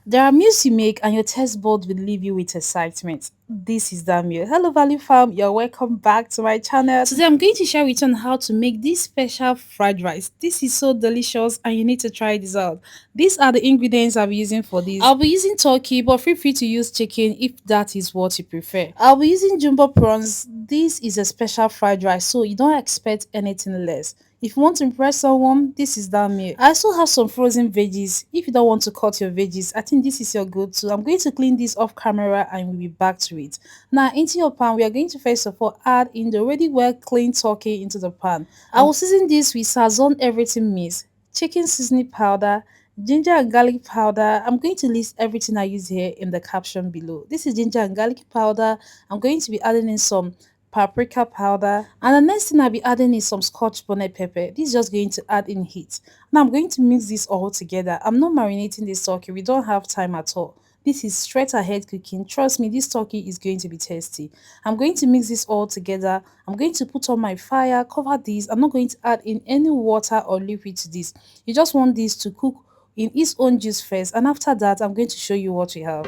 There are meals you make and your taste bud will leave you with excitement. This is that meal. Hello, Value Farm. You're welcome back to my channel. Today, I'm going to share with you on how to make this special fried rice. This is so delicious and you need to try this out. These are the ingredients I'll be using for this. I'll be using turkey, but feel free to use chicken if that is what you prefer. I'll be using jumbo prawns. This is a special fried rice, so you don't expect anything less. If you want to impress someone, this is that meal. I also have some frozen veggies. If you don't want to cut your veggies, I think this is your go-to. I'm going to clean this off camera and we'll be back to it. Now, into your pan, we are going to first of all add in the already well cleaned turkey into the pan. I will season this with sazon everything mix, chicken seasoning powder, ginger and garlic powder. I'm going to list everything I use here in the caption below. This is ginger and garlic powder. I'm going to be adding in some paprika powder, and the next thing I'll be adding is some scotch bonnet pepper. This is just going to add in heat. Now I'm going to mix this all together. I'm not marinating this turkey, we don't have time at all. This is straight ahead cooking. Trust me, this turkey is going to be tasty. I'm going to mix this all together. I'm going to put on my fire, cover this. I'm not going to add in any water or liquid to this. You just want this to cook in its own juice first, and after that I'm going to show you what we have.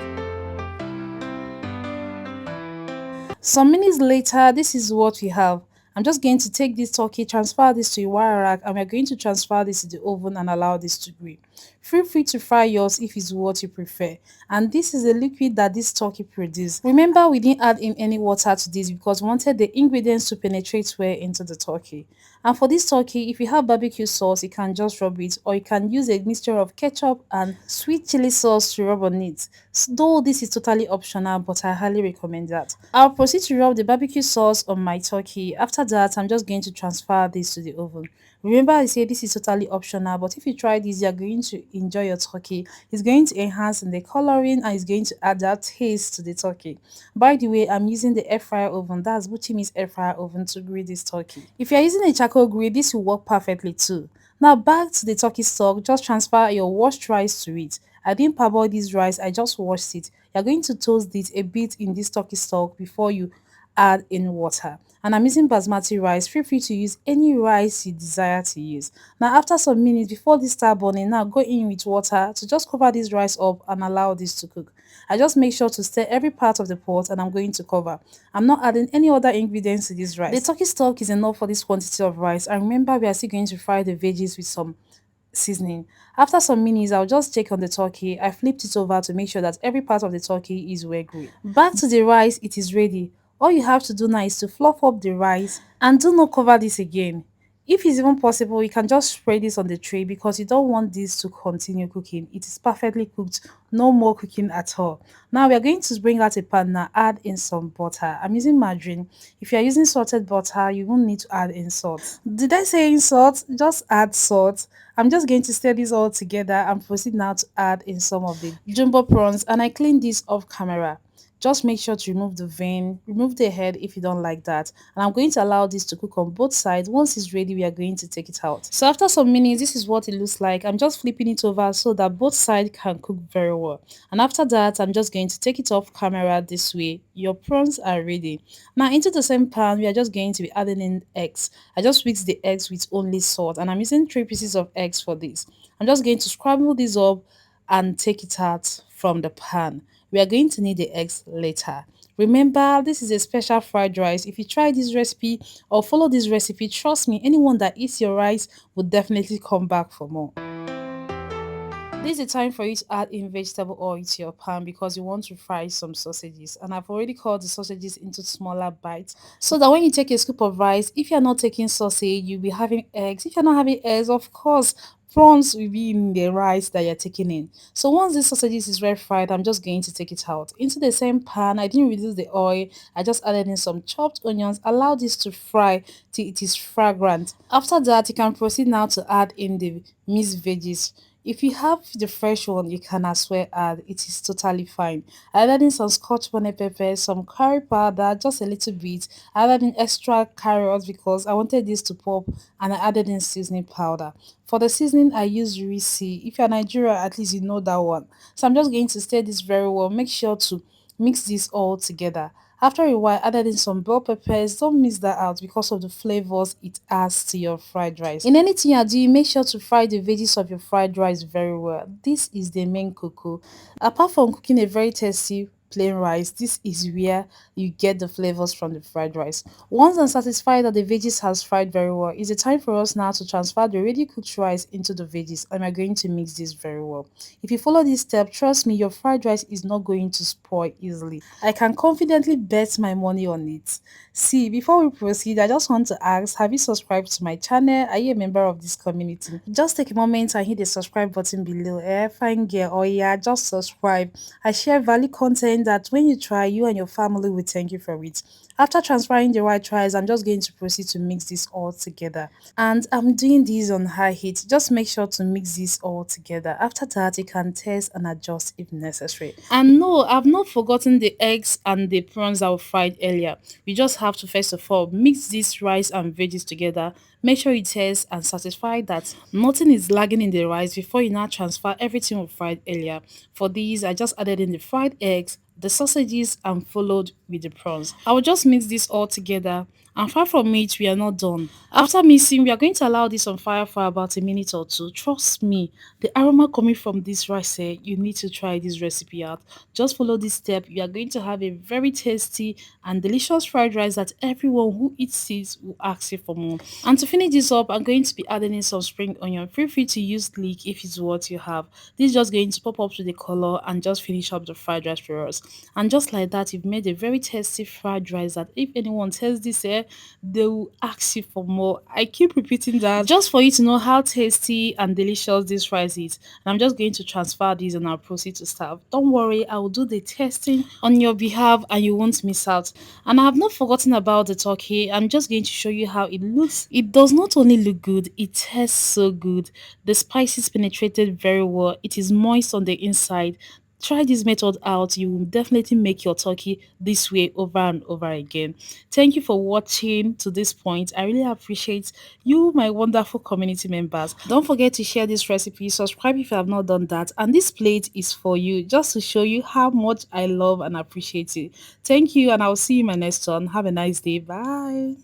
Some minutes later, this is what we have. I'm just going to take this turkey, transfer this to a wire rack, and we're going to transfer this to the oven and allow this to grill. Feel free to fry yours if it's what you prefer. And this is the liquid that this turkey produces. Remember, we didn't add in any water to this because we wanted the ingredients to penetrate well into the turkey. And for this turkey, if you have barbecue sauce, you can just rub it, or you can use a mixture of ketchup and sweet chili sauce to rub on it. Though this is totally optional, but I highly recommend that. I'll proceed to rub the barbecue sauce on my turkey. After that, I'm just going to transfer this to the oven. Remember, I say this is totally optional, but if you try this, you're going to enjoy your turkey. It's going to enhance in the coloring and it's going to add that taste to the turkey. By the way, I'm using the air fryer oven. That's Buchimi's air fryer oven to grill this turkey. If you're using a charcoal grill, this will work perfectly too. Now back to the turkey stock, just transfer your washed rice to it. I didn't parboil this rice, I just washed it. You're going to toast it a bit in this turkey stock before you add in water. And I'm using basmati rice. Feel free to use any rice you desire to use. Now after some minutes before this start burning, now go in with water to just cover this rice up and allow this to cook. I just make sure to stir every part of the pot and I'm going to cover. I'm not adding any other ingredients to this rice. The turkey stock is enough for this quantity of rice, and remember we are still going to fry the veggies with some seasoning. After some minutes, I'll just check on the turkey. I flipped it over to make sure that every part of the turkey is well grilled. Back to the rice, it is ready. All you have to do now is to fluff up the rice and do not cover this again. If it's even possible, you can just spread this on the tray because you don't want this to continue cooking. It is perfectly cooked, no more cooking at all. Now we are going to bring out a pan now, add in some butter. I'm using margarine. If you are using salted butter, you won't need to add in salt. Did I say in salt? Just add salt. I'm just going to stir this all together and proceed now to add in some of the jumbo prawns, and I clean this off camera. Just make sure to remove the vein, remove the head if you don't like that. And I'm going to allow this to cook on both sides. Once it's ready, we are going to take it out. So after some minutes, this is what it looks like. I'm just flipping it over so that both sides can cook very well. And after that, I'm just going to take it off camera this way. Your prawns are ready. Now into the same pan, we are just going to be adding in eggs. I just mix the eggs with only salt, and I'm using 3 pieces of eggs for this. I'm just going to scramble this up and take it out from the pan. We are going to need the eggs later. Remember, this is a special fried rice. If you try this recipe or follow this recipe, trust me, anyone that eats your rice will definitely come back for more. This is the time for you to add in vegetable oil to your pan because you want to fry some sausages, and I've already cut the sausages into smaller bites so that when you take a scoop of rice, if you're not taking sausage, you'll be having eggs. If you're not having eggs, of course prawns will be in the rice that you're taking in. So once this sausages is well fried, I'm just going to take it out into the same pan. I didn't reduce the oil, I just added in some chopped onions, allow this to fry till it is fragrant. After that, you can proceed now to add in the mixed veggies. If you have the fresh one, you can as well add. It is totally fine. I added in some scotch bonnet pepper, some curry powder, just a little bit. I added in extra carrots because I wanted this to pop, and I added in seasoning powder. For the seasoning, I use Risi. If you're Nigeria, at least you know that one. So I'm just going to stir this very well. Make sure to mix this all together. After a while, added in some bell peppers. Don't miss that out because of the flavors it adds to your fried rice. In anything you are doing, make sure to fry the veggies of your fried rice very well. This is the main cocoa. Apart from cooking a very tasty plain rice, this is where you get the flavors from the fried rice. Once I'm satisfied that the veggies has fried very well, it's a time for us now to transfer the already cooked rice into the veggies, and we're going to mix this very well. If you follow this step, trust me, your fried rice is not going to spoil easily. I can confidently bet my money on it. See, before we proceed, I just want to ask, have you subscribed to my channel? Are you a member of this community? Just take a moment and hit the subscribe button below. Fine girl, oh yeah, just subscribe. I share value content that when you try, you and your family will thank you for it. After transferring the white rice, I'm just going to proceed to mix this all together. And I'm doing this on high heat. Just make sure to mix this all together. After that, you can test and adjust if necessary. And no, I've not forgotten the eggs and the prawns that were fried earlier. We just have to first of all mix this rice and veggies together. Make sure you taste and satisfy that nothing is lagging in the rice before you now transfer everything we fried earlier. For these, I just added in the fried eggs, the sausages, and followed with the prawns. I will just mix this all together, and far from it, we are not done. After mixing, we are going to allow this on fire for about a minute or two. Trust me, the aroma coming from this rice, you need to try this recipe out. Just follow this step. You are going to have a very tasty and delicious fried rice that everyone who eats it will ask you for more. And to finish this up, I'm going to be adding in some spring onion. Feel free to use leek if it's what you have. This is just going to pop up to the color and just finish up the fried rice for us. And just like that, you've made a very tasty fried rice that if anyone tells this, they will ask you for more. I keep repeating that just for you to know how tasty and delicious this rice is. And I'm just going to transfer this and I'll proceed to serve. Don't worry, I will do the testing on your behalf and you won't miss out. And I have not forgotten about the turkey. I'm just going to show you how it looks. It does not only look good, it tastes so good. The spices penetrated very well. It is moist on the inside. Try this method out. You will definitely make your turkey this way over and over again. Thank you for watching to this point. I really appreciate you, my wonderful community members. Don't forget to share this recipe, subscribe if you have not done that, and this plate is for you just to show you how much I love and appreciate it. Thank you, and I'll see you in my next one. Have a nice day. Bye.